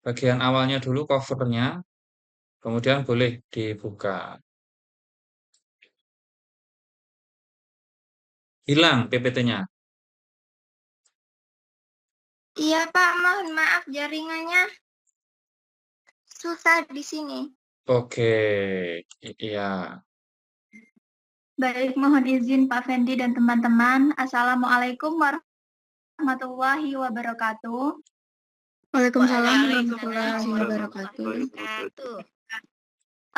bagian awalnya dulu cover-nya, kemudian boleh dibuka. Hilang PPT-nya. Iya Pak, mohon maaf jaringannya susah di sini. Oke, iya. Baik, mohon izin Pak Fendi dan teman-teman. Assalamualaikum warahmatullahi wabarakatuh. Waalaikumsalam warahmatullahi wabarakatuh.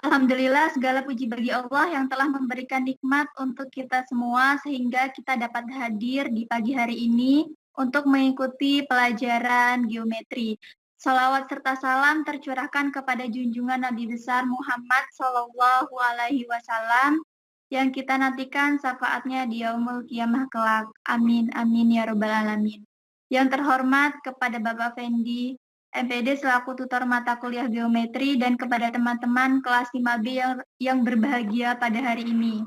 Alhamdulillah segala puji bagi Allah yang telah memberikan nikmat untuk kita semua sehingga kita dapat hadir di pagi hari ini untuk mengikuti pelajaran geometri. Salawat serta salam tercurahkan kepada junjungan Nabi besar Muhammad Shallallahu Alaihi Wasallam yang kita nantikan syafaatnya di yaumul kiamah kelak. Amin amin ya robbal alamin. Yang terhormat kepada Bapak Fendi MPD selaku tutor mata kuliah geometri dan kepada teman-teman kelas 5B yang berbahagia pada hari ini.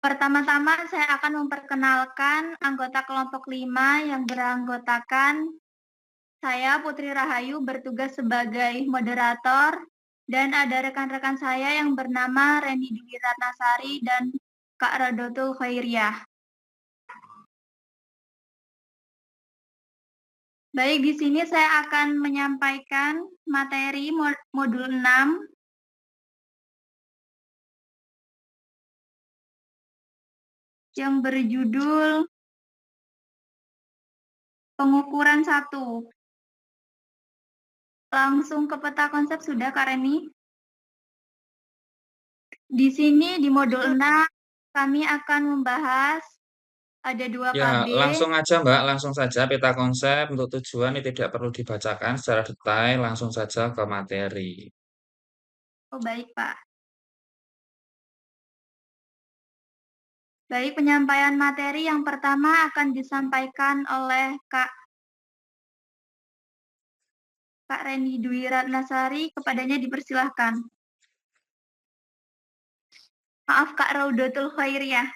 Pertama-tama saya akan memperkenalkan anggota kelompok 5 yang beranggotakan saya Putri Rahayu bertugas sebagai moderator dan ada rekan-rekan saya yang bernama Reni Dwi Ratnasari dan Kak Radotul Khairiyah. Baik, di sini saya akan menyampaikan materi modul 6 yang berjudul pengukuran 1. Langsung ke peta konsep sudah, Kak Reni? Di sini di modul 6 kami akan membahas ada 2 Ya, KB. langsung aja Mbak, langsung saja peta konsep untuk tujuan ini tidak perlu dibacakan secara detail, langsung saja ke materi. Oh, baik, Pak. Baik, penyampaian materi yang pertama akan disampaikan oleh Kak Reni Dwi Ratnasari, kepadanya dipersilahkan. Maaf, Kak Raudatul Khairiyah.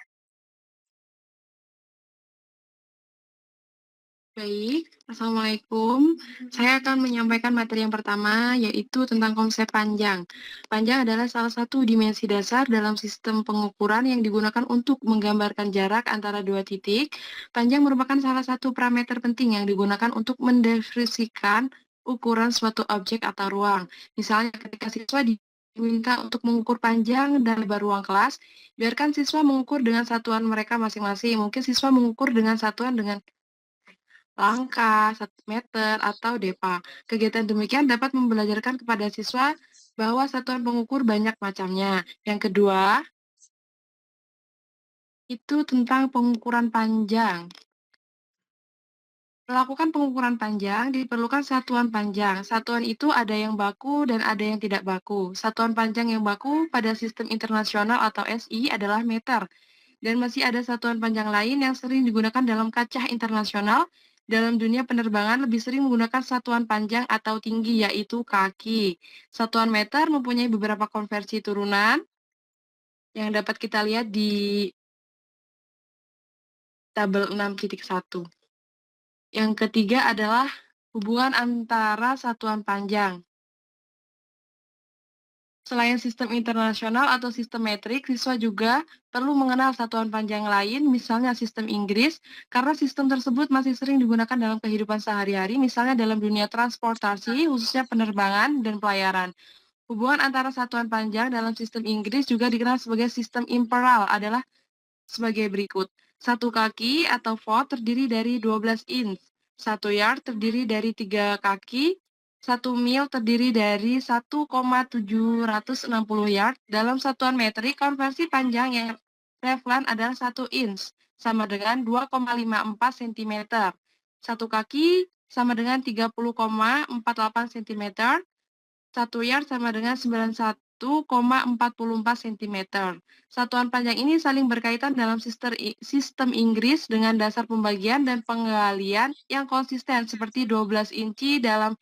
Baik, Assalamualaikum. Saya akan menyampaikan materi yang pertama, yaitu tentang konsep panjang. Panjang adalah salah satu dimensi dasar dalam sistem pengukuran yang digunakan untuk menggambarkan jarak antara dua titik. Panjang merupakan salah satu parameter penting yang digunakan untuk mendefinisikan ukuran suatu objek atau ruang. Misalnya ketika siswa diminta untuk mengukur panjang dan lebar ruang kelas, biarkan siswa mengukur dengan satuan mereka masing-masing. Mungkin siswa mengukur dengan satuan dengan langkah, 1 meter, atau DEPA. Kegiatan demikian dapat membelajarkan kepada siswa bahwa satuan pengukur banyak macamnya. Yang kedua, itu tentang pengukuran panjang. Melakukan pengukuran panjang diperlukan satuan panjang. Satuan itu ada yang baku dan ada yang tidak baku. Satuan panjang yang baku pada sistem internasional atau SI adalah meter. Dan masih ada satuan panjang lain yang sering digunakan dalam kancah internasional. Dalam dunia penerbangan lebih sering menggunakan satuan panjang atau tinggi, yaitu kaki. Satuan meter mempunyai beberapa konversi turunan yang dapat kita lihat di tabel 6.1. Yang ketiga adalah hubungan antara satuan panjang. Selain sistem internasional atau sistem metrik, siswa juga perlu mengenal satuan panjang lain, misalnya sistem Inggris, karena sistem tersebut masih sering digunakan dalam kehidupan sehari-hari, misalnya dalam dunia transportasi, khususnya penerbangan dan pelayaran. Hubungan antara satuan panjang dalam sistem Inggris juga dikenal sebagai sistem imperial adalah sebagai berikut. 1 kaki atau foot terdiri dari 12 inch. 1 yard terdiri dari 3 kaki. 1 mil terdiri dari 1,760 yard. Dalam satuan metrik, konversi panjang yang relevan adalah 1 inch, sama dengan 2,54 cm. 1 kaki sama dengan 30,48 cm. 1 yard sama dengan 91,44 cm. Satuan panjang ini saling berkaitan dalam sistem Inggris dengan dasar pembagian dan penggalian yang konsisten seperti 12 inci dalam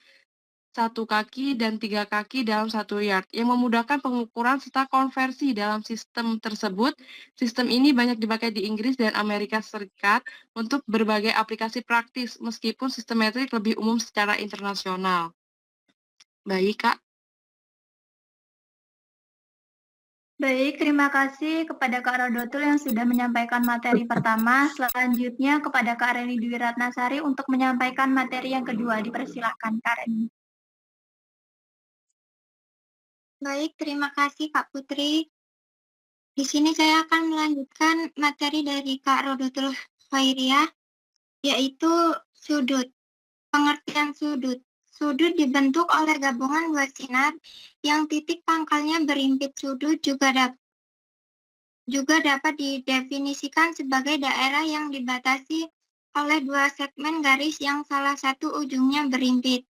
1 kaki, dan 3 kaki dalam 1 yard, yang memudahkan pengukuran serta konversi dalam sistem tersebut. Sistem ini banyak dipakai di Inggris dan Amerika Serikat untuk berbagai aplikasi praktis, meskipun sistem metrik lebih umum secara internasional. Baik, Kak. Baik, terima kasih kepada Kak Rodotul yang sudah menyampaikan materi pertama. Selanjutnya kepada Kak Reni Dwi Ratnasari untuk menyampaikan materi yang kedua. Dipersilakan, Kak Reni. Baik, terima kasih Kak Putri. Di sini saya akan melanjutkan materi dari Kak Rodotul Khairiah, yaitu sudut. Pengertian sudut. Sudut dibentuk oleh gabungan dua sinar yang titik pangkalnya berimpit. Sudut juga dapat didefinisikan sebagai daerah yang dibatasi oleh dua segmen garis yang salah satu ujungnya berimpit.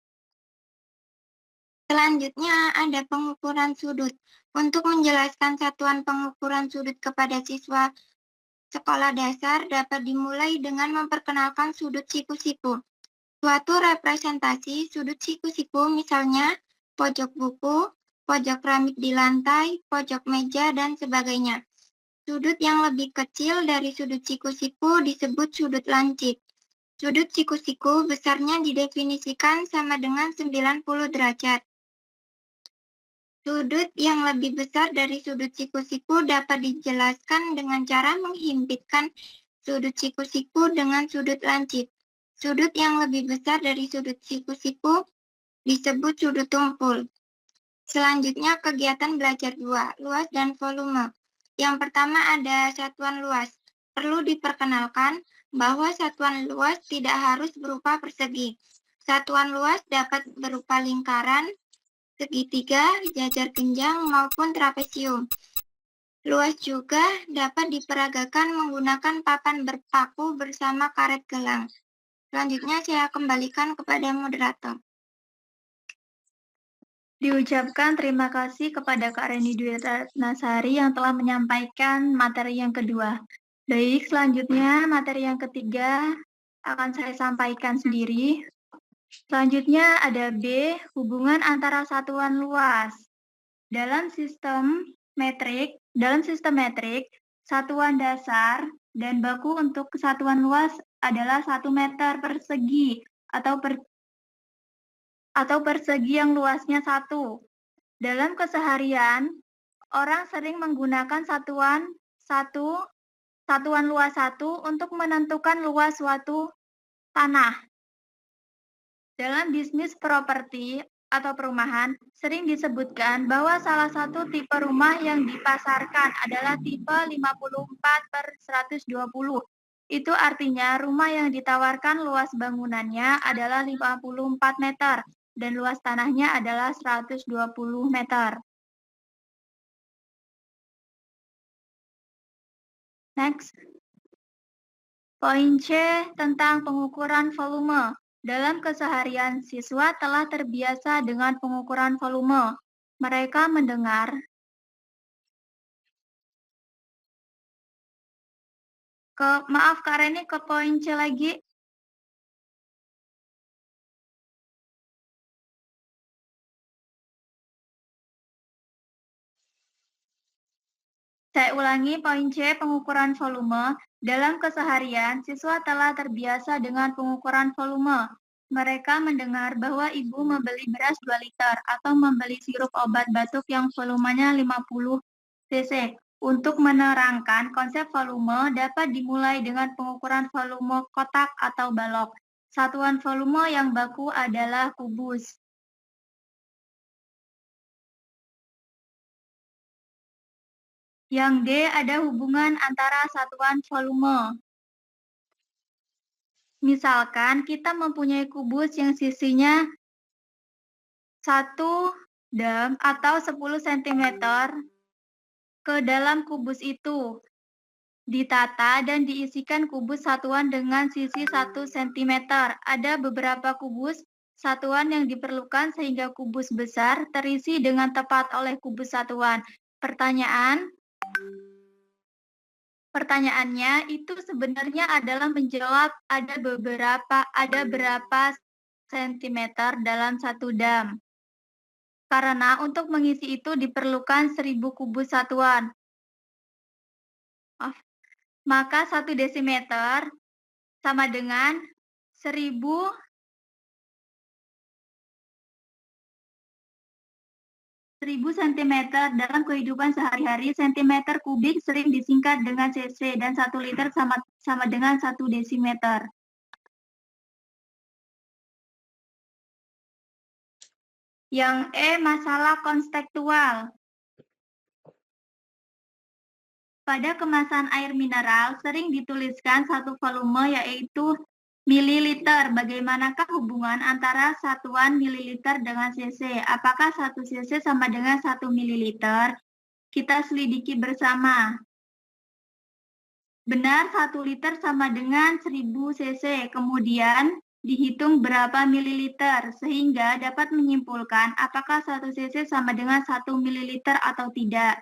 Selanjutnya ada pengukuran sudut. Untuk menjelaskan satuan pengukuran sudut kepada siswa sekolah dasar dapat dimulai dengan memperkenalkan sudut siku-siku. Suatu representasi sudut siku-siku misalnya pojok buku, pojok keramik di lantai, pojok meja, dan sebagainya. Sudut yang lebih kecil dari sudut siku-siku disebut sudut lancip. Sudut siku-siku besarnya didefinisikan sama dengan 90 derajat. Sudut yang lebih besar dari sudut siku-siku dapat dijelaskan dengan cara menghimpitkan sudut siku-siku dengan sudut lancip. Sudut yang lebih besar dari sudut siku-siku disebut sudut tumpul. Selanjutnya kegiatan belajar 2, luas dan volume. Yang pertama ada satuan luas. Perlu diperkenalkan bahwa satuan luas tidak harus berupa persegi. Satuan luas dapat berupa lingkaran, segitiga, jajar genjang, maupun trapesium. Luas juga dapat diperagakan menggunakan papan berpaku bersama karet gelang. Selanjutnya saya kembalikan kepada moderator. Diucapkan terima kasih kepada Kak Reni Dwi Ratnasari yang telah menyampaikan materi yang kedua. Baik, selanjutnya materi yang ketiga akan saya sampaikan sendiri. Selanjutnya ada B, hubungan antara satuan luas. Dalam sistem metrik, satuan dasar dan baku untuk kesatuan luas adalah 1 meter persegi atau persegi yang luasnya 1. Dalam keseharian, orang sering menggunakan satuan luas 1 untuk menentukan luas suatu tanah. Dalam bisnis properti atau perumahan, sering disebutkan bahwa salah satu tipe rumah yang dipasarkan adalah tipe 54/120. Itu artinya rumah yang ditawarkan luas bangunannya adalah 54 meter dan luas tanahnya adalah 120 meter. Next. Poin C tentang pengukuran volume. Dalam keseharian, siswa telah terbiasa dengan pengukuran volume. Mereka mendengar maaf Kak Reni, ke poin C lagi. Saya ulangi poin C, pengukuran volume. Dalam keseharian, siswa telah terbiasa dengan pengukuran volume. Mereka mendengar bahwa ibu membeli beras 2 liter atau membeli sirup obat batuk yang volumenya 50 cc. Untuk menerangkan konsep volume dapat dimulai dengan pengukuran volume kotak atau balok. Satuan volume yang baku adalah kubus. Yang D ada hubungan antara satuan volume. Misalkan kita mempunyai kubus yang sisinya 1 dam atau 10 cm. Ke dalam kubus itu ditata dan diisikan kubus satuan dengan sisi 1 cm. Ada beberapa kubus satuan yang diperlukan sehingga kubus besar terisi dengan tepat oleh kubus satuan. Pertanyaannya itu sebenarnya adalah menjawab ada berapa cm dalam 1 dam. Karena untuk mengisi itu diperlukan 1000 kubus satuan. Maka 1 desimeter sama dengan 1000 cm. Dalam kehidupan sehari-hari, sentimeter kubik sering disingkat dengan cc dan 1 liter sama dengan 1 desimeter. Yang masalah konstekstual. Pada kemasan air mineral sering dituliskan satu volume yaitu mililiter. Bagaimanakah hubungan antara satuan mililiter dengan cc? Apakah 1 cc sama dengan 1 mililiter? Kita selidiki bersama. Benar, 1 liter sama dengan 1000 cc. Kemudian dihitung berapa mililiter sehingga dapat menyimpulkan apakah 1 cc sama dengan 1 mililiter atau tidak.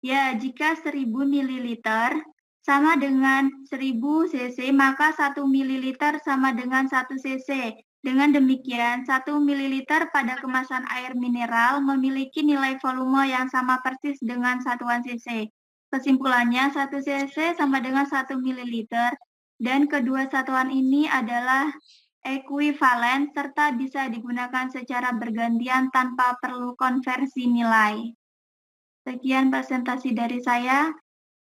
Ya, jika 1000 mililiter sama dengan 1000 cc, maka 1 mililiter sama dengan 1 cc. Dengan demikian, 1 mililiter pada kemasan air mineral memiliki nilai volume yang sama persis dengan satuan cc. Kesimpulannya, 1 cc sama dengan 1 mililiter, dan kedua satuan ini adalah ekuivalen serta bisa digunakan secara bergantian tanpa perlu konversi nilai. Sekian presentasi dari saya.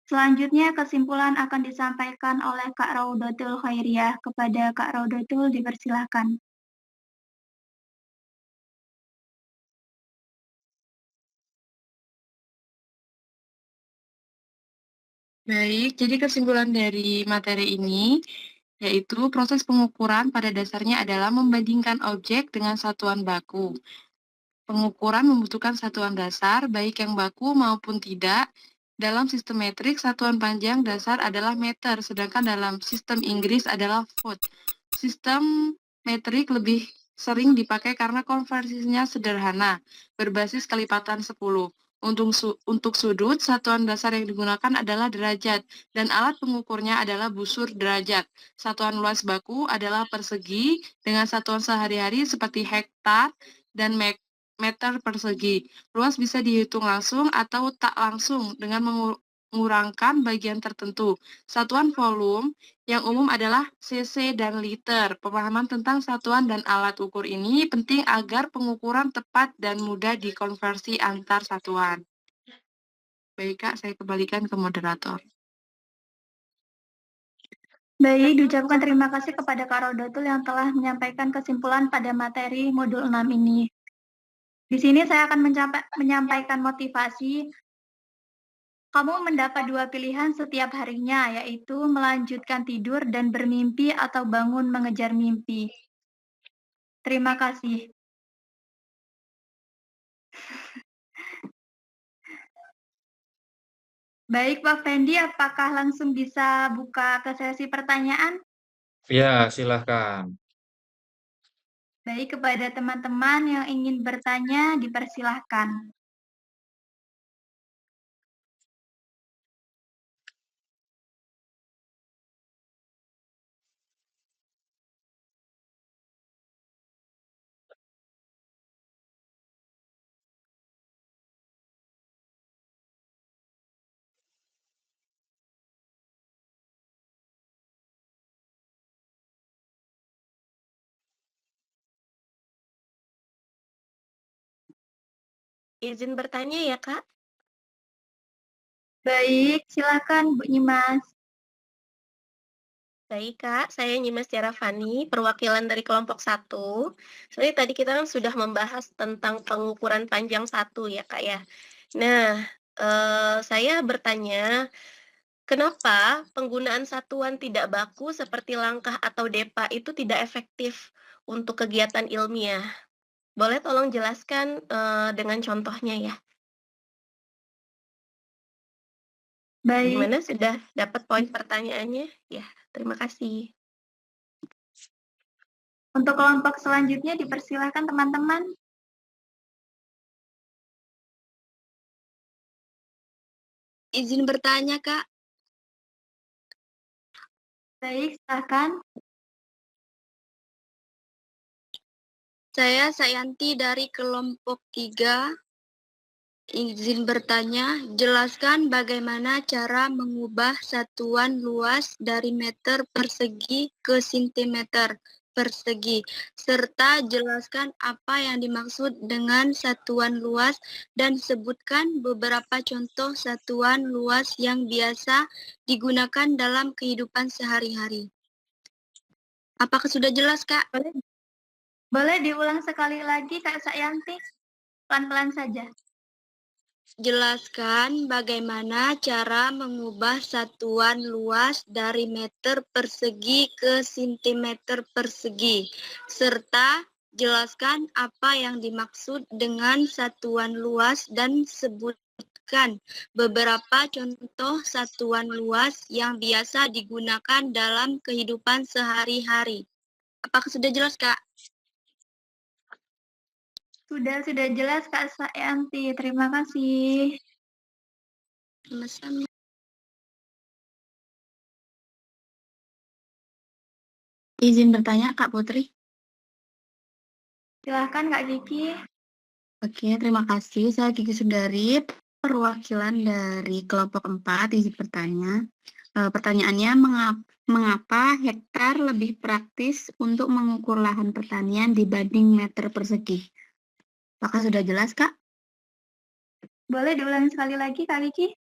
Selanjutnya kesimpulan akan disampaikan oleh Kak Raudatul Khairiyah. Kepada Kak Raudatul dipersilahkan. Baik, jadi kesimpulan dari materi ini yaitu proses pengukuran pada dasarnya adalah membandingkan objek dengan satuan baku. Pengukuran membutuhkan satuan dasar, baik yang baku maupun tidak. Dalam sistem metrik, satuan panjang dasar adalah meter, sedangkan dalam sistem Inggris adalah foot. Sistem metrik lebih sering dipakai karena konversinya sederhana, berbasis kelipatan 10. Untuk sudut, satuan dasar yang digunakan adalah derajat, dan alat pengukurnya adalah busur derajat. Satuan luas baku adalah persegi, dengan satuan sehari-hari seperti hektar dan meter persegi. Luas bisa dihitung langsung atau tak langsung dengan mengurangkan bagian tertentu. Satuan volume yang umum adalah cc dan liter. Pemahaman tentang satuan dan alat ukur ini penting agar pengukuran tepat dan mudah dikonversi antar satuan. Baik, Kak, saya kembalikan ke moderator. Baik, diucapkan terima kasih kepada Kak Raudatul yang telah menyampaikan kesimpulan pada materi modul 6 ini. Di sini saya akan menyampaikan motivasi. Kamu mendapat 2 pilihan setiap harinya, yaitu melanjutkan tidur dan bermimpi atau bangun mengejar mimpi. Terima kasih. Baik, Pak Fendi, apakah langsung bisa buka ke sesi pertanyaan? Ya, silahkan. Baik, kepada teman-teman yang ingin bertanya, dipersilahkan. Izin bertanya ya, Kak. Baik, silakan Bu Nyimas. Baik, Kak. Saya Nyimas Tiara Fani, perwakilan dari kelompok 1. Sebenarnya tadi kita kan sudah membahas tentang pengukuran panjang 1 ya, Kak ya. Nah, saya bertanya, kenapa penggunaan satuan tidak baku seperti langkah atau depa itu tidak efektif untuk kegiatan ilmiah? Boleh tolong jelaskan dengan contohnya ya? Baik, Gimana, sudah dapat poin pertanyaannya? Ya, terima kasih. untuk kelompok selanjutnya dipersilahkan teman-teman. Izin bertanya, Kak. Baik, silakan. Saya Sayanti dari kelompok 3. Izin bertanya, jelaskan bagaimana cara mengubah satuan luas dari meter persegi ke sentimeter persegi, serta jelaskan apa yang dimaksud dengan satuan luas dan sebutkan beberapa contoh satuan luas yang biasa digunakan dalam kehidupan sehari-hari. Apakah sudah jelas, Kak? Boleh diulang sekali lagi, Kak Sayanti? Pelan-pelan saja. Jelaskan bagaimana cara mengubah satuan luas dari meter persegi ke sentimeter persegi, serta jelaskan apa yang dimaksud dengan satuan luas dan sebutkan beberapa contoh satuan luas yang biasa digunakan dalam kehidupan sehari-hari. Apakah sudah jelas, Kak? Sudah jelas, Kak Sayanti. Terima kasih. Sama-sama. Izin bertanya, Kak Putri. Silahkan, Kak Kiki. Oke, terima kasih. Saya Kiki Sundari, perwakilan dari kelompok 4, izin bertanya. Pertanyaannya, mengapa hektar lebih praktis untuk mengukur lahan pertanian dibanding meter persegi? Apakah sudah jelas, Kak? Boleh diulangi sekali lagi, Kak Kiki?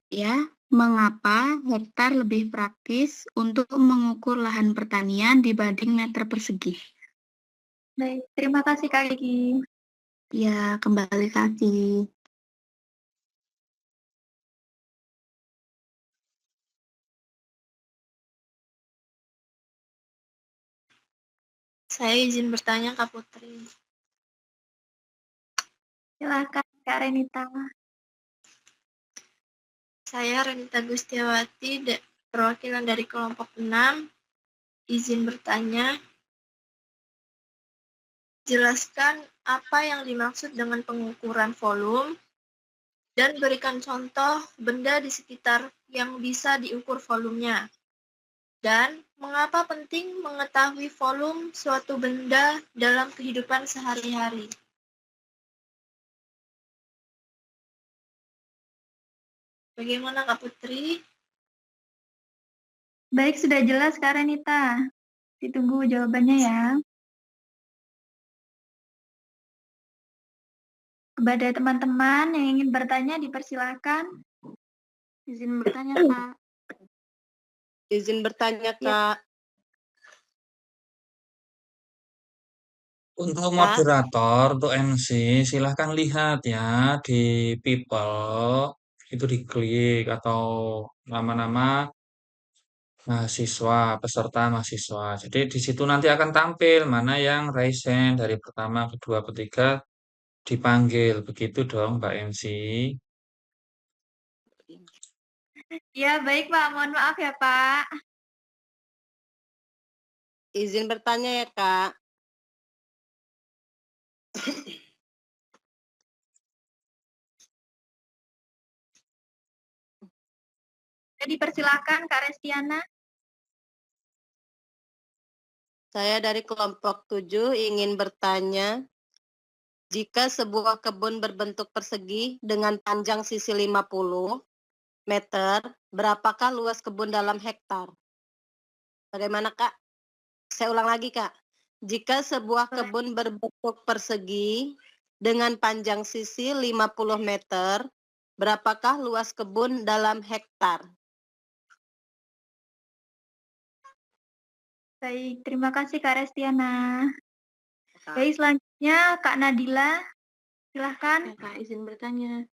Ya, mengapa hektar lebih praktis untuk mengukur lahan pertanian dibanding meter persegi? Baik, terima kasih, Kak Kiki. Ya, kembali kasih. Saya izin bertanya, Kak Putri. Silahkan, Kak Renita. Saya Renita Gustiawati, perwakilan dari kelompok 6. Izin bertanya. Jelaskan apa yang dimaksud dengan pengukuran volume dan berikan contoh benda di sekitar yang bisa diukur volumenya. Dan mengapa penting mengetahui volume suatu benda dalam kehidupan sehari-hari? Bagaimana, Kak Putri? Baik, sudah jelas, Kak Renita. Ditunggu jawabannya ya. Kepada teman-teman yang ingin bertanya, dipersilakan. Izin bertanya, Kak. Izin bertanya, Kak. Untuk moderator, untuk MC, silahkan lihat ya di People, itu diklik atau nama-nama mahasiswa, peserta mahasiswa. Jadi di situ nanti akan tampil mana yang raise hand dari pertama, kedua, ketiga dipanggil. Begitu dong, Mbak MC. Ya, baik, Pak. Mohon maaf ya, Pak. Izin bertanya ya, Kak. Dipersilakan, Kak Restiana. Saya dari kelompok 7 ingin bertanya, jika sebuah kebun berbentuk persegi dengan panjang sisi 50 meter, berapakah luas kebun dalam hektar? Bagaimana, Kak? Saya ulang lagi, Kak. Jika sebuah kebun berbentuk persegi dengan panjang sisi 50 meter, berapakah luas kebun dalam hektar? Baik, terima kasih Kak Restiana. Baik, selanjutnya Kak Nadila. Silahkan. Ya, Kak, izin bertanya.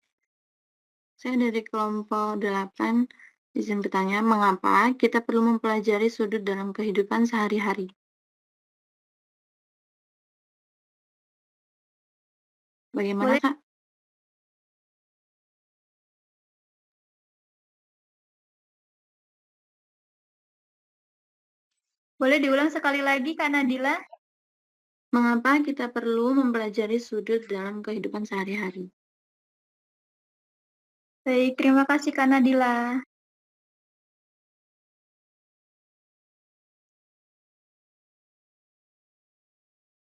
Saya dari kelompok 8, izin bertanya, mengapa kita perlu mempelajari sudut dalam kehidupan sehari-hari? Bagaimana, Boleh. Kak? Boleh diulang sekali lagi, Kak Nadila? Mengapa kita perlu mempelajari sudut dalam kehidupan sehari-hari? Baik, terima kasih Kak Nadila.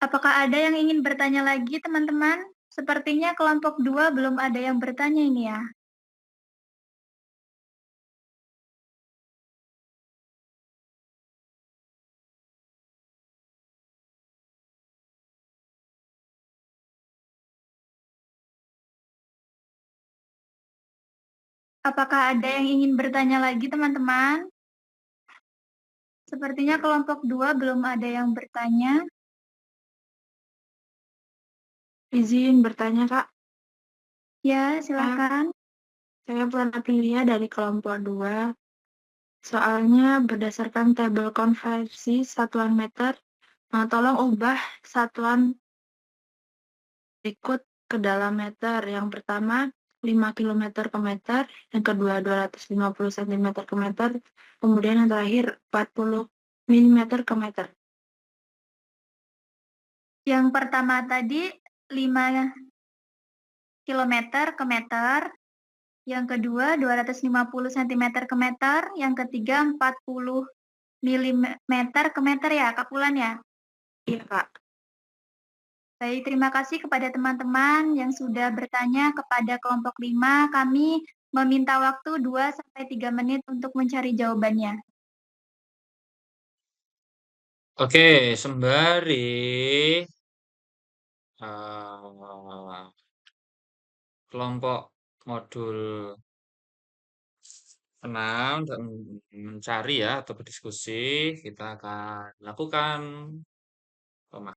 Apakah ada yang ingin bertanya lagi, teman-teman? Sepertinya kelompok 2 belum ada yang bertanya ini ya. Apakah ada yang ingin bertanya lagi, teman-teman? Sepertinya kelompok 2 belum ada yang bertanya. Izin bertanya, Kak. Ya, silakan. Saya Pranatilia dari kelompok 2. Soalnya berdasarkan tabel konversi satuan meter, tolong ubah satuan berikut ke dalam meter. Yang pertama, 5 km ke meter, yang kedua 250 cm ke meter, kemudian yang terakhir 40 mm ke meter. Yang pertama tadi 5 km ke meter, yang kedua 250 cm ke meter, yang ketiga 40 mm ke meter ya, Kak Pulan ya? Iya, Kak. Baik, terima kasih kepada teman-teman yang sudah bertanya kepada kelompok 5. Kami meminta waktu 2-3 menit untuk mencari jawabannya. Oke, sembari uh, kelompok modul 6 dan mencari ya atau berdiskusi, kita akan lakukan